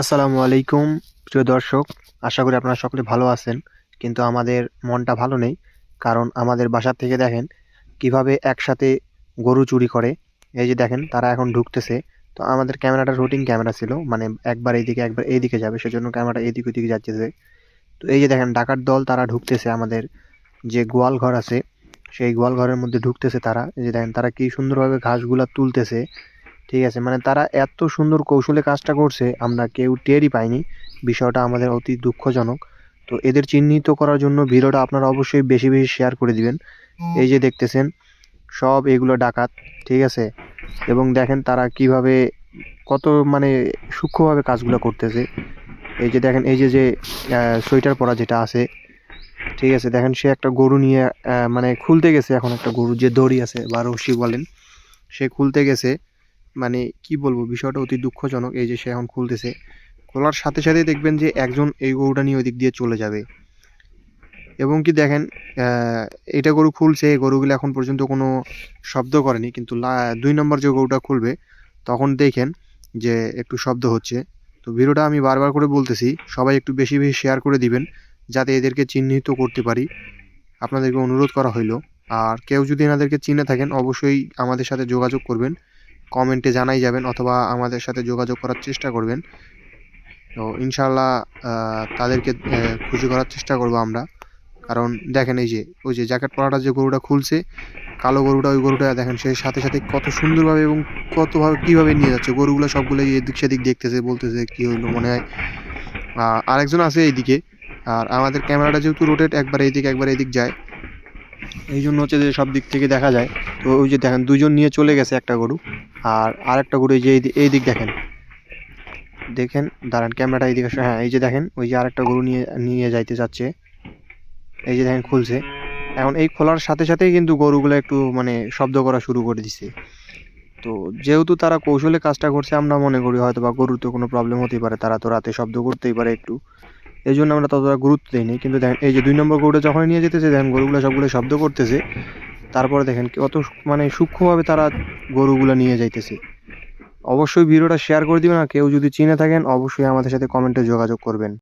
আসসালামু আলাইকুম প্রিয় দর্শক, আশা করি আপনারা সকলে ভালো আছেন। কিন্তু আমাদের মনটা ভালো নেই, কারণ আমাদের বাসার থেকে দেখেন কিভাবে একসাথে গরু চুরি করে। এই যে দেখেন তারা এখন ঢুকতেছে। তো আমাদের ক্যামেরাটা রোটিং ক্যামেরা ছিল, মানে একবার এইদিকে একবার এইদিকে যাবে, সেজন্য ক্যামেরাটা এদিক ওদিকে যাচ্ছে। তো এই যে দেখেন ডাকাত দল তারা ঢুকতেছে আমাদের যে গোয়াল ঘর আছে, সেই গোয়াল ঘরের মধ্যে ঢুকতেছে তারা। এই যে দেখেন তারা কি সুন্দরভাবে ঘাসগুলা তুলতেছে। ঠিক আছে, মানে তারা এত সুন্দর কৌশলে কাজটা করছে, আমরা কেউ টেরই পাইনি। বিষয়টা আমাদের অতি দুঃখজনক। তো এদের চিহ্নিত করার জন্য ভিডিওটা আপনারা অবশ্যই বেশি বেশি শেয়ার করে দিবেন। এই যে দেখতেছেন সব এগুলো ডাকাত। ঠিক আছে, এবং দেখেন তারা কিভাবে কত মানে সূক্ষ্মভাবে কাজগুলো করতেছে। এই যে দেখেন এই যে যে সোয়েটার পরা যেটা আছে, ঠিক আছে, দেখেন সে একটা গরু নিয়ে মানে খুলতে গেছে। এখন একটা গরু যে দড়ি আছে বা রশি বলেন, সে খুলতে গেছে। মানে কি বলবো, বিষয়টা অতি দুঃখজনক। এই যে সে এখন খুলতেছে, খোলার সাথে সাথে দেখবেন যে একজন এই গরুটা নিয়ে ওই দিক দিয়ে চলে যাবে। এবং কি দেখেন আহ, এটা গরু খুলছে, এই গরুগুলো এখন পর্যন্ত কোনো শব্দ করেনি, কিন্তু 2 নম্বর যে গরুটা খুলবে তখন দেখেন যে একটু শব্দ হচ্ছে। তো ভিডিওটা আমি বারবার করে বলতেছি, সবাই একটু বেশি বেশি শেয়ার করে দিবেন, যাতে এদেরকে চিহ্নিত করতে পারি। আপনাদেরকে অনুরোধ করা হইলো। আর কেউ যদি এনাদেরকে চিনে থাকেন অবশ্যই আমাদের সাথে যোগাযোগ করবেন, কমেন্টে জানাই যাবেন অথবা আমাদের সাথে যোগাযোগ করার চেষ্টা করবেন। তো ইনশাল্লাহ তাদেরকে খুশি করার চেষ্টা করব আমরা। কারণ দেখেন এই যে ওই যে জ্যাকেট পরাটা যে গরুটা খুলছে, কালো গরুটা, ওই গরুটা দেখেন সে সাথে সাথে কত সুন্দরভাবে এবং কতভাবে কীভাবে নিয়ে যাচ্ছে গরুগুলো সবগুলো এদিক সেদিক দেখতেছে, বলতেছে কি হইলো মনে হয়। আরেকজন আছে এইদিকে। আর আমাদের ক্যামেরাটা যেহেতু রোটেট, একবার এইদিক একবার এদিক যায়, এই জন্য হচ্ছে যে সব দিক থেকে দেখা যায়। তো ওই যে দেখেন দুজন নিয়ে চলে গেছে একটা গরু। আর আরেকটা গরু এই যে এই দিক দেখেন, দেখেন দাঁড়ান ক্যামেরাটা এইদিকে হ্যাঁ, এই যে দেখেন ওই যে আরেকটা গরু নিয়ে নিয়ে যাইতে চাচ্ছে। এই যে দেখেন খুলছে। এখন এই খোলার সাথে সাথেই কিন্তু গরুগুলো একটু মানে শব্দ করা শুরু করে দিছে। তো যেহেতু তারা কৌশলে কাজটা করছে, আমরা মনে করি হয়তো বা গরুর তো কোনো প্রবলেম হতেই পারে, তারা তো রাতে শব্দ করতেই পারে একটু, এই জন্য আমরা ততটা গুরুত্ব দিইনি। কিন্তু দেখেন এই যে 2 নম্বর গরুটা যখন নিয়ে যেতেছে, দেখেন গরুগুলো সবগুলো শব্দ করতেছে। তারপরে দেখেন কত মানে সূক্ষ্মভাবে তারা গরুগুলো নিয়ে যাইতেছে। অবশ্যই ভিডিওটা শেয়ার করে দিবেন, আর কেউ যদি চিনে থাকেন অবশ্যই আমাদের সাথে কমেন্টে যোগাযোগ করবেন।